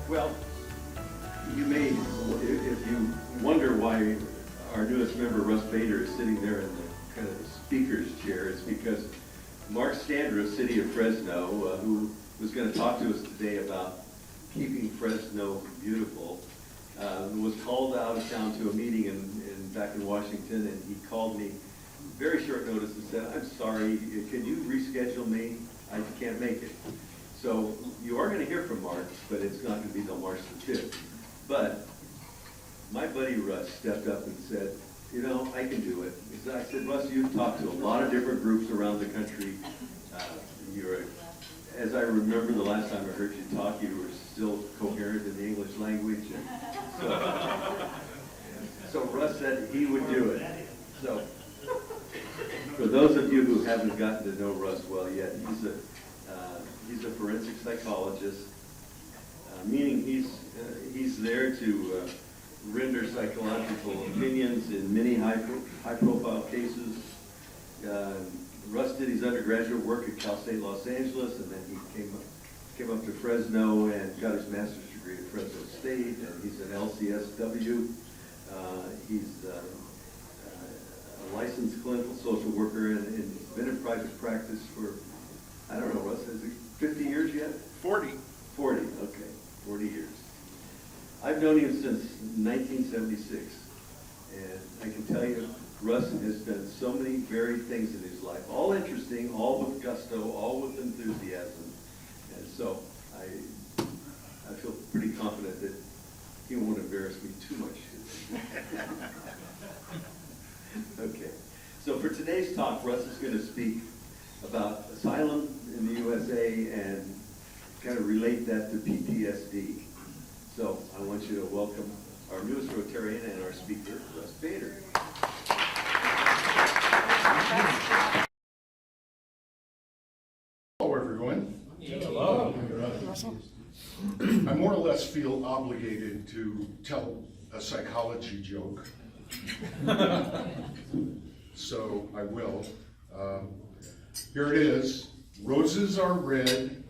Well, you may, if you wonder why our newest member, Russ Bader, is sitting there in the kind of the speaker's chair, it's because Mark Standra, City of Fresno, who was going to talk to us today about keeping Fresno beautiful, was called out of town to a meeting back in Washington, and he called me very short notice and said, "I'm sorry, can you reschedule me? I can't make it." So you are going to hear from Mark, but it's not going to be till March the 5th. But my buddy Russ stepped up and said, "You know, I can do it." I said, "Russ, you've talked to a lot of different groups around the country. As I remember the last time I heard you talk, you were still coherent in the English language." So Russ said he would do it. So for those of you who haven't gotten to know Russ well yet, he's a forensic psychologist, meaning he's there to render psychological opinions in many high-profile cases. Russ did his undergraduate work at Cal State Los Angeles, and then he came up to Fresno and got his master's degree at Fresno State, and he's an LCSW. He's a licensed clinical social worker, and he's been in private practice for, I don't know, Russ, is it 50 years yet? 40. 40, okay, 40 years. I've known him since 1976, and I can tell you, Russ has done so many varied things in his life, all interesting, all with gusto, all with enthusiasm, and so I feel pretty confident that he won't embarrass me too much. Okay, so for today's talk, Russ is going to speak about asylum in the USA and kind of relate that to PTSD. So I want you to welcome our newest Rotarian and our speaker, Russ Bader. Hello, everyone. Hello. I more or less feel obligated to tell a psychology joke, so I will. Here it is. Roses are red,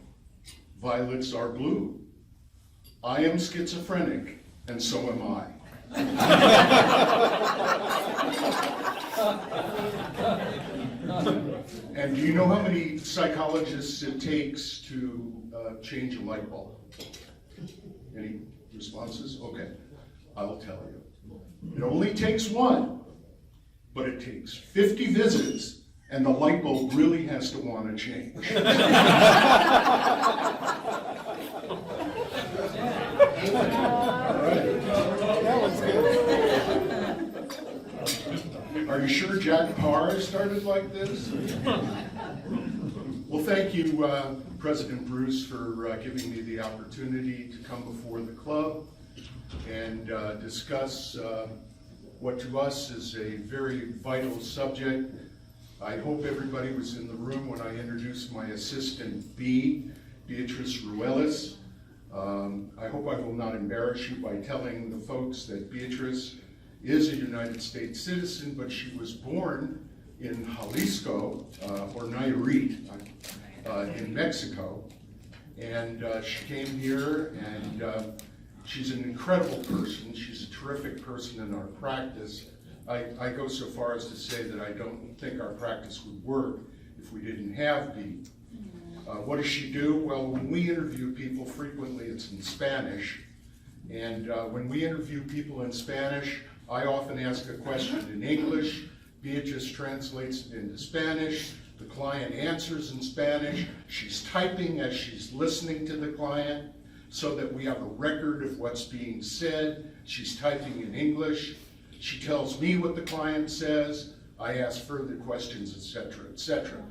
violets are blue. I am schizophrenic, and so am I. And do you know how many psychologists it takes to change a light bulb? Any responses? Okay, I'll tell you. It only takes one, but it takes 50 visits, and the light bulb really has to want to change. That was good. Are you sure Jack Parr started like this? Well, thank you, President Bruce, for giving me the opportunity to come before the club and discuss what to us is a very vital subject. I hope everybody was in the room when I introduced my assistant B, Beatrice Ruelas. I hope I will not embarrass you by telling the folks that Beatrice is a United States citizen, but she was born in Jalisco, or Nayarit, in Mexico. And she came here, and she's an incredible person. She's a terrific person in our practice. I go so far as to say that I don't think our practice would work if we didn't have Bea. What does she do? Well, when we interview people, frequently it's in Spanish. And when we interview people in Spanish, I often ask a question in English. Beatrice translates it into Spanish. The client answers in Spanish. She's typing as she's listening to the client so that we have a record of what's being said. She's typing in English. She tells me what the client says. I ask further questions, etc., etc.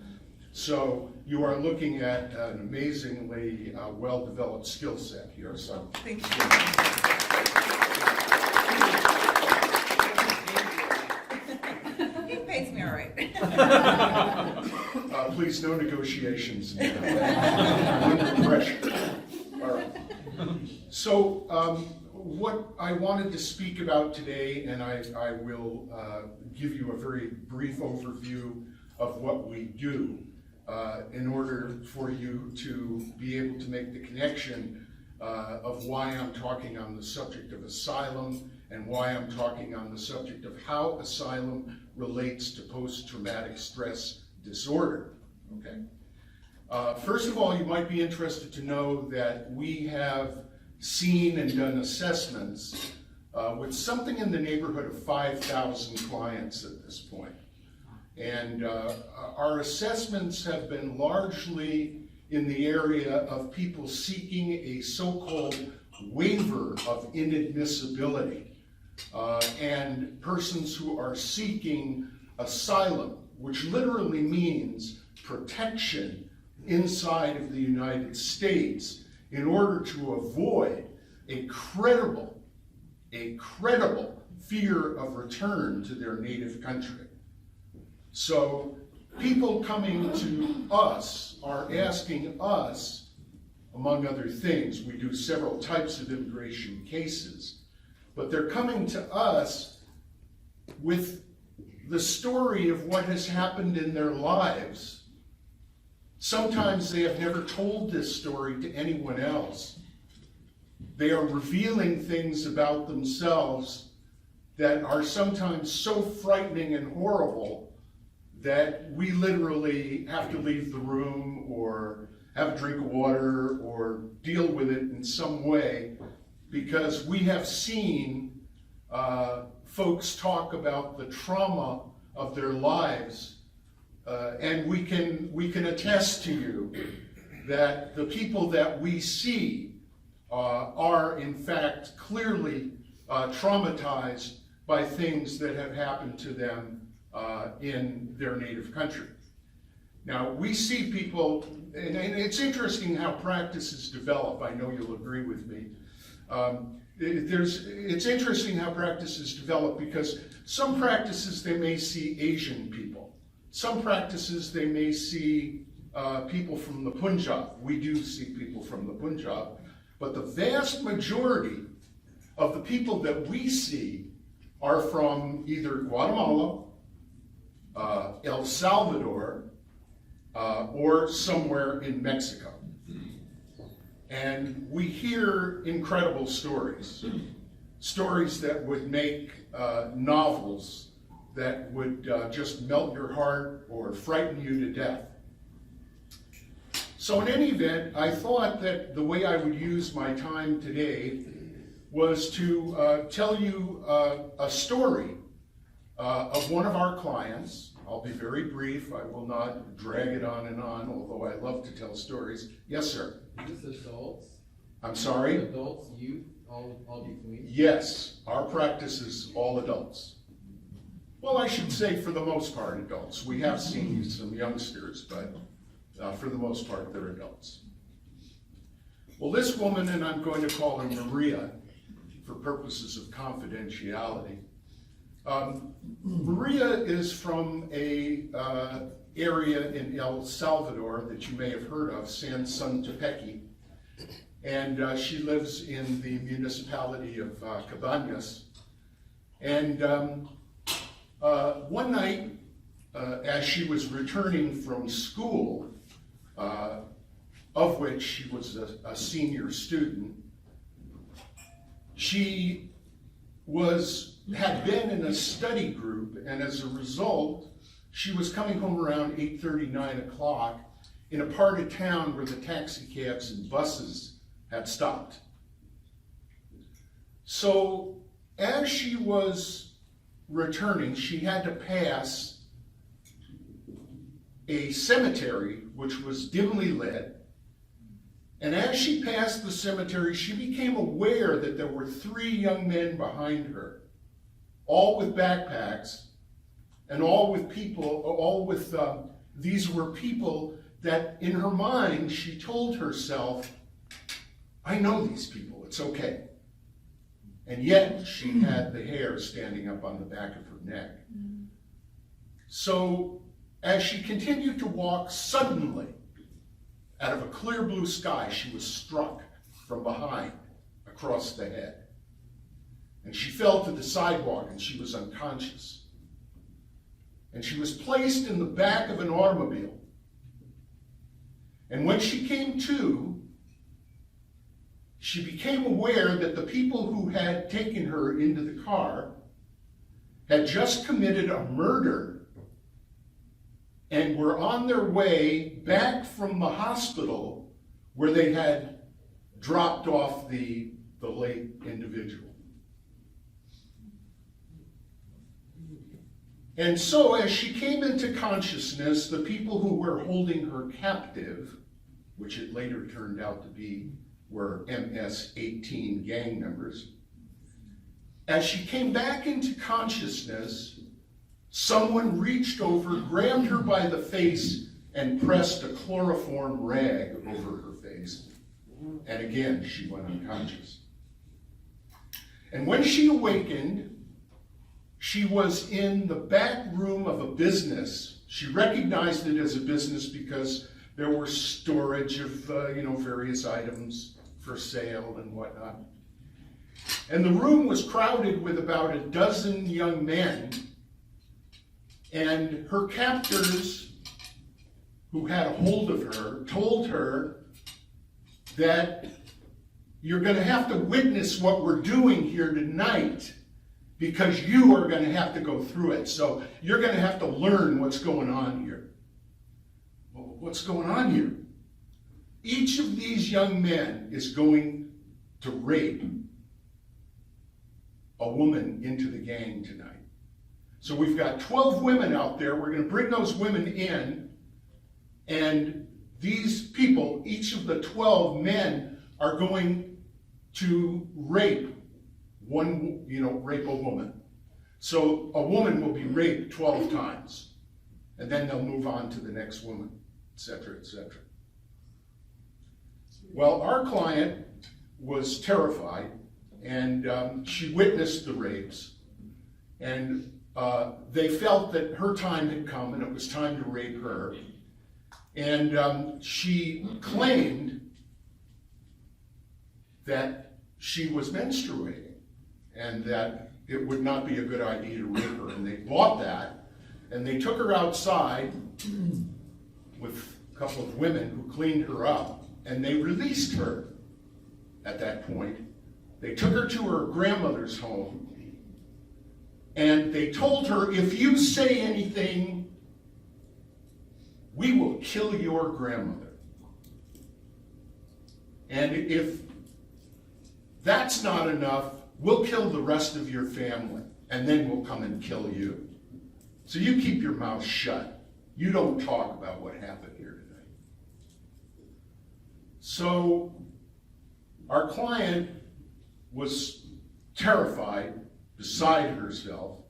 So you are looking at an amazingly well-developed skill set here. So Thank you. He pays me all right. Please, no negotiations. Under pressure. All right. So what I wanted to speak about today, and I will give you a very brief overview of what we do in order for you to be able to make the connection of why I'm talking on the subject of asylum and why I'm talking on the subject of how asylum relates to post-traumatic stress disorder, okay? First of all, you might be interested to know that we have seen and done assessments with something in the neighborhood of 5,000 clients at this point. And our assessments have been largely in the area of people seeking a so-called waiver of inadmissibility, and persons who are seeking asylum, which literally means protection inside of the United States in order to avoid a credible fear of return to their native country. So people coming to us are asking us, among other things, we do several types of immigration cases, but they're coming to us with the story of what has happened in their lives. Sometimes they have never told this story to anyone else. They are revealing things about themselves that are sometimes so frightening and horrible that we literally have to leave the room or have a drink of water or deal with it in some way, because we have seen folks talk about the trauma of their lives, and we can attest to you that the people that we see are in fact clearly traumatized by things that have happened to them in their native country. Now, we see people, and it's interesting how practices develop. I know you'll agree with me. It's interesting how practices develop, because some practices they may see Asian people. Some practices they may see people from the Punjab. We do see people from the Punjab. But the vast majority of the people that we see are from either Guatemala, El Salvador, or somewhere in Mexico. And we hear incredible stories, stories that would make novels that would just melt your heart or frighten you to death. So in any event, I thought that the way I would use my time today was to tell you a story of one of our clients. I'll be very brief. I will not drag it on and on, although I love to tell stories. Yes, sir? Is this adults? I'm sorry? Adults, youth, all between? Yes, our practice is all adults. Well, I should say for the most part adults. We have seen some youngsters, but for the most part they're adults. Well, this woman, and I'm going to call her Maria for purposes of confidentiality, Maria is from a area in El Salvador that you may have heard of, San Suntepeci, and she lives in the municipality of Cabañas. And one night, as she was returning from school, of which she was a senior student, she had been in a study group, and as a result, she was coming home around 8:30, 9 o'clock in a part of town where the taxi cabs and buses had stopped. So as she was returning, she had to pass a cemetery which was dimly lit. And as she passed the cemetery, she became aware that there were 3 young men behind her, all with backpacks, and these were people that in her mind, she told herself, I know these people, it's okay. And yet she had the hair standing up on the back of her neck. So as she continued to walk, suddenly, out of a clear blue sky, she was struck from behind across the head. And she fell to the sidewalk and she was unconscious. And she was placed in the back of an automobile. And when she came to, she became aware that the people who had taken her into the car had just committed a murder and were on their way back from the hospital where they had dropped off the late individual. And so as she came into consciousness, the people who were holding her captive, which it later turned out to be were MS-18 gang members, as she came back into consciousness, someone reached over, grabbed her by the face, and pressed a chloroform rag over her face. And again, she went unconscious. And when she awakened, she was in the back room of a business. She recognized it as a business because there were storage of various items for sale and whatnot. And the room was crowded with about a dozen young men. And her captors, who had a hold of her, told her that you're going to have to witness what we're doing here tonight because you are going to have to go through it. So you're going to have to learn what's going on here. Well, what's going on here? Each of these young men is going to rape a woman into the gang tonight. So we've got 12 women out there. We're going to bring those women in, and these people, each of the 12 men, are going to rape rape a woman. So a woman will be raped 12 times, and then they'll move on to the next woman, etc., etc. Well, our client was terrified, and she witnessed the rapes, and they felt that her time had come and it was time to rape her. And she claimed that she was menstruating and that it would not be a good idea to rape her. And they bought that, and they took her outside with a couple of women who cleaned her up, and they released her at that point. They took her to her grandmother's home, and they told her, if you say anything, we will kill your grandmother. And if that's not enough, we'll kill the rest of your family, and then we'll come and kill you. So you keep your mouth shut. You don't talk about what happened here tonight. So our client was terrified, beside herself,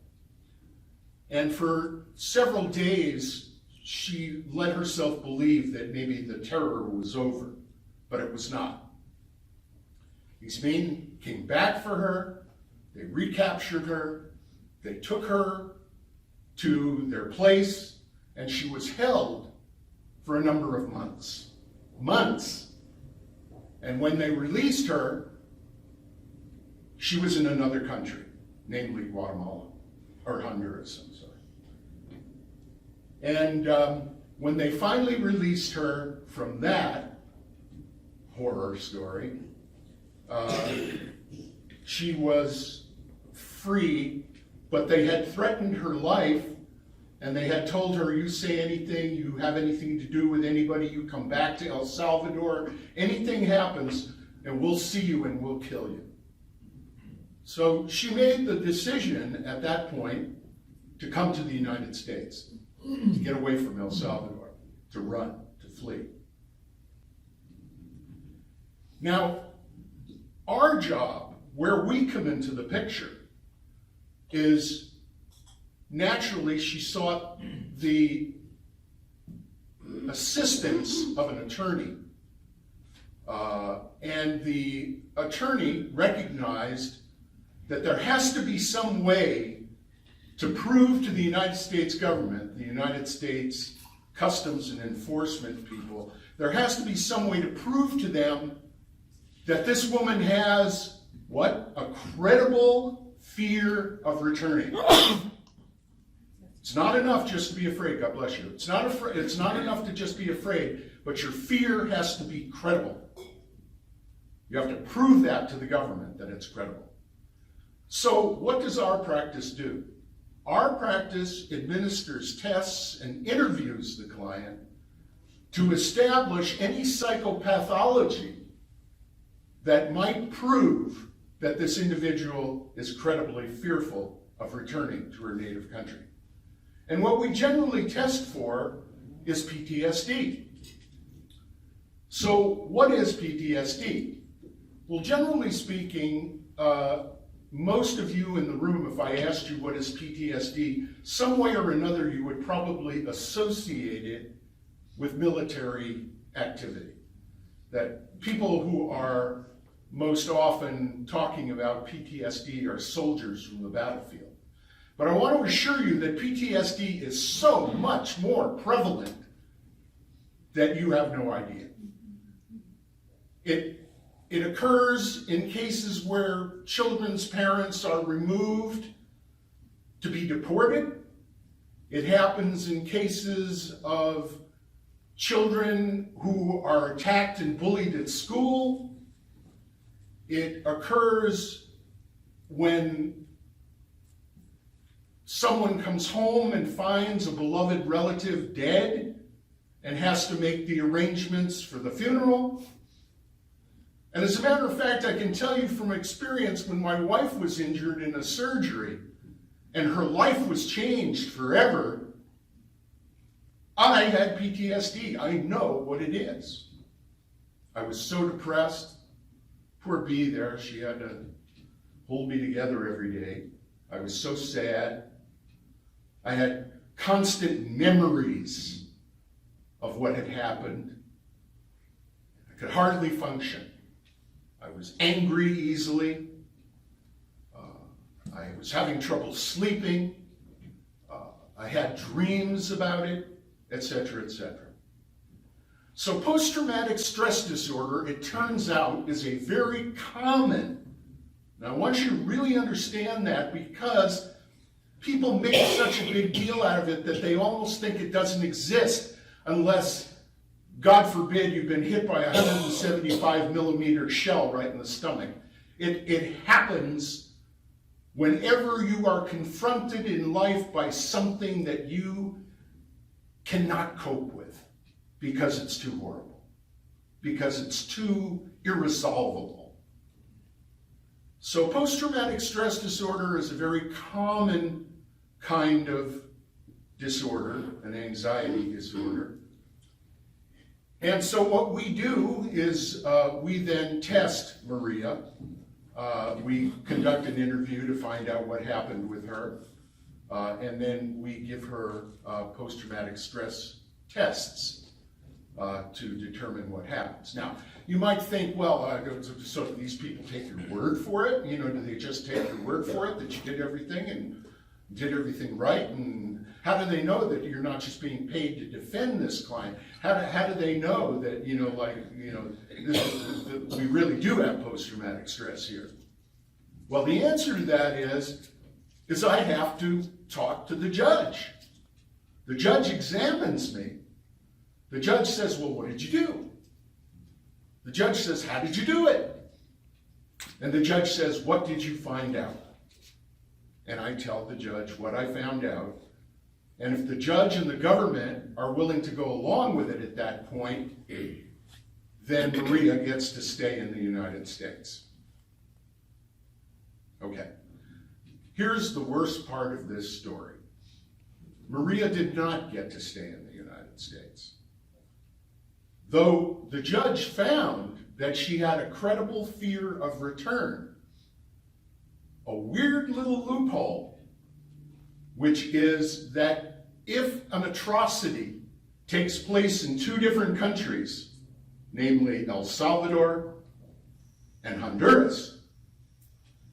and for several days she let herself believe that maybe the terror was over, but it was not. These men came back for her, they recaptured her, they took her to their place, and she was held for a number of months. Months. And when they released her, she was in another country, namely Guatemala, or Honduras, I'm sorry. And when they finally released her from that horror story, she was free, but they had threatened her life, and they had told her, you say anything, you have anything to do with anybody, you come back to El Salvador, anything happens, and we'll see you and we'll kill you. So she made the decision at that point to come to the United States, to get away from El Salvador, to run, to flee. Now, our job, where we come into the picture, is naturally she sought the assistance of an attorney. And the attorney recognized that there has to be some way to prove to the United States government, the United States Customs and Enforcement people, there has to be some way to prove to them that this woman has, what? A credible fear of returning. It's not enough just to be afraid, God bless you. It's not enough to just be afraid, but your fear has to be credible. You have to prove that to the government that it's credible. So what does our practice do? Our practice administers tests and interviews the client to establish any psychopathology that might prove that this individual is credibly fearful of returning to her native country. And what we generally test for is PTSD. So what is PTSD? Well, generally speaking, most of you in the room, if I asked you what is PTSD, some way or another you would probably associate it with military activity. That people who are most often talking about PTSD are soldiers from the battlefield. But I want to assure you that PTSD is so much more prevalent that you have no idea. It occurs in cases where children's parents are removed to be deported. It happens in cases of children who are attacked and bullied at school. It occurs when someone comes home and finds a beloved relative dead and has to make the arrangements for the funeral. And as a matter of fact, I can tell you from experience, when my wife was injured in a surgery and her life was changed forever, I had PTSD. I know what it is. I was so depressed. Poor Bea there, she had to hold me together every day. I was so sad. I had constant memories of what had happened. I could hardly function. I was angry easily. I was having trouble sleeping. I had dreams about it, etc., etc. So post-traumatic stress disorder, it turns out, is a very common. Now I want you to really understand that, because people make such a big deal out of it that they almost think it doesn't exist unless, God forbid, you've been hit by a 175 millimeter shell right in the stomach. It happens whenever you are confronted in life by something that you cannot cope with because it's too horrible, because it's too irresolvable. So post-traumatic stress disorder is a very common kind of disorder, an anxiety disorder. And so what we do is we then test Maria. We conduct an interview to find out what happened with her. And then we give her post-traumatic stress tests to determine what happens. Now, you might think, well, so do these people take your word for it? You know, do they just take your word for it that you did everything and did everything right? And how do they know that you're not just being paid to defend this client? How do they know that, we really do have post-traumatic stress here? Well, the answer to that is I have to talk to the judge. The judge examines me. The judge says, well, what did you do? The judge says, how did you do it? And the judge says, what did you find out? And I tell the judge what I found out. And if the judge and the government are willing to go along with it at that point, then Maria gets to stay in the United States. Okay. Here's the worst part of this story. Maria did not get to stay in the United States. Though the judge found that she had a credible fear of return, a weird little loophole, which is that if an atrocity takes place in two different countries, namely El Salvador and Honduras,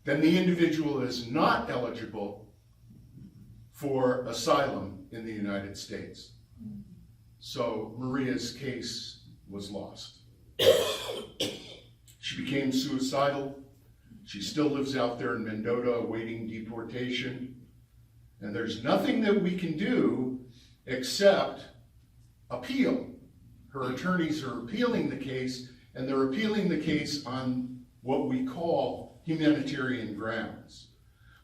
then the individual is not eligible for asylum in the United States. So Maria's case was lost. She became suicidal. She still lives out there in Mendota awaiting deportation. And there's nothing that we can do except appeal. Her attorneys are appealing the case and they're appealing the case on what we call humanitarian grounds,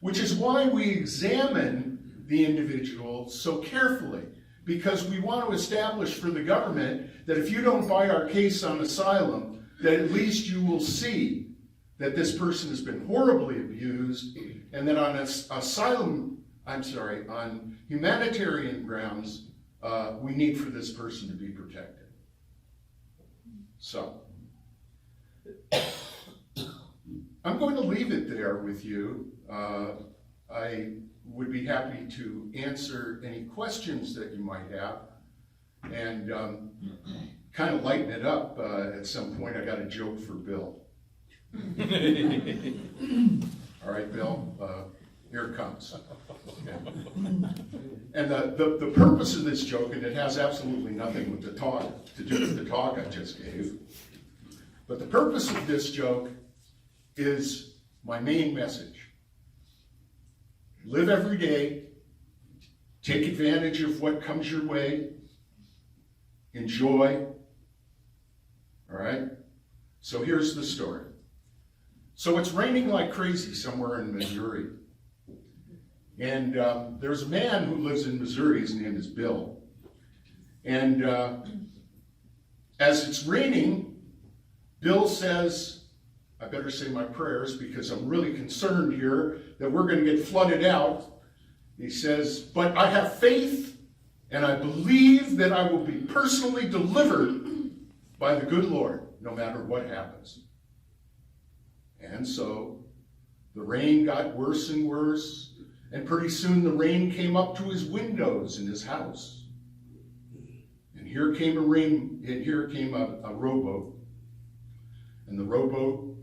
which is why we examine the individual so carefully, because we want to establish for the government that if you don't buy our case on asylum, that at least you will see that this person has been horribly abused, and that on on humanitarian grounds, we need for this person to be protected. So, I'm going to leave it there with you. I would be happy to answer any questions that you might have, and kind of lighten it up at some point. I got a joke for Bill. All right, Bill, here it comes. Okay. And the purpose of this joke, and it has absolutely nothing with the talk to do with the talk I just gave, but the purpose of this joke is my main message. Live every day, take advantage of what comes your way, enjoy, all right? So here's the story. So it's raining like crazy somewhere in Missouri. And there's a man who lives in Missouri, his name is Bill. And as it's raining, Bill says, I better say my prayers because I'm really concerned here that we're going to get flooded out. He says, but I have faith and I believe that I will be personally delivered by the good Lord, no matter what happens. And so the rain got worse and worse, and pretty soon the rain came up to his windows in his house. And here came a rowboat. And the rowboat,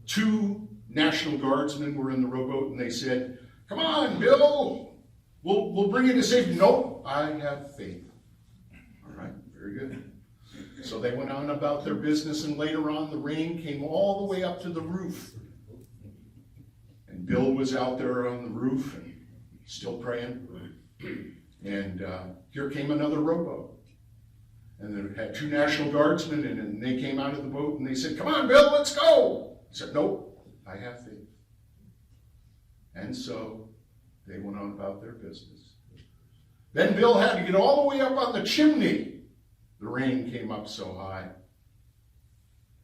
2 National Guardsmen were in the rowboat, and they said, come on, Bill, we'll bring you to safety. No, I have faith. All right, very good. So they went on about their business, and later on the rain came all the way up to the roof. And Bill was out there on the roof and still praying. And here came another rowboat. And they had 2 National Guardsmen in it, and they came out of the boat and they said, come on, Bill, let's go. He said, nope, I have faith. And so they went on about their business. Then Bill had to get all the way up on the chimney. The rain came up so high.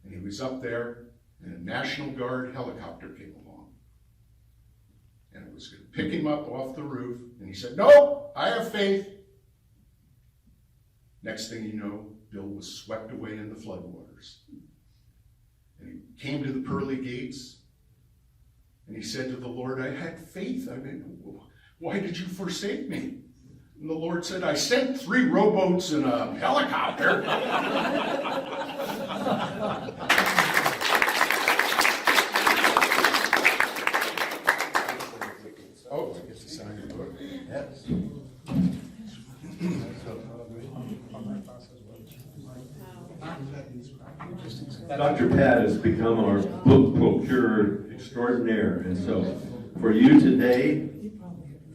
And he was up there, and a National Guard helicopter came along. And it was going to pick him up off the roof. And he said, no, I have faith. Next thing you know, Bill was swept away in the floodwaters. And he came to the pearly gates, and he said to the Lord, I had faith. I mean, why did you forsake me? And the Lord said, I sent 3 rowboats and a helicopter. Oh, I get to sign your book. Yes. Dr. Pat has become our book procurer extraordinaire, and so for you today,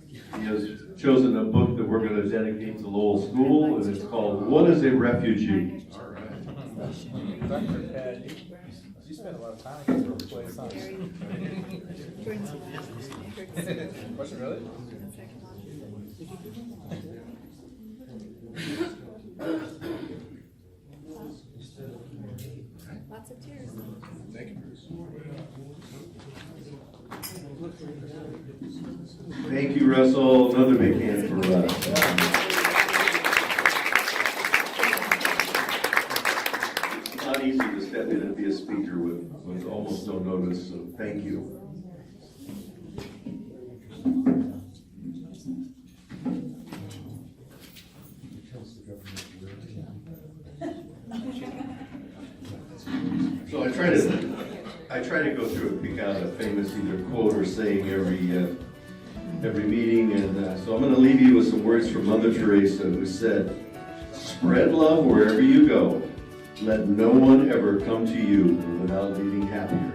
he has chosen a book that we're going to dedicate to Lowell School, and it's called What is a Refugee? All right. Dr. Pat, you spent a lot of time in this place, huh? Was it really? Lots of tears. Thank you, Bruce. Thank you, Russell. Another big hand for Russ. It's not easy to step in and be a speaker with almost no notice, so thank you. So I try to go through and pick out a famous either quote or saying every meeting, and so I'm going to leave you with some words from Mother Teresa, who said, "Spread love wherever you go. Let no one ever come to you without leaving happier."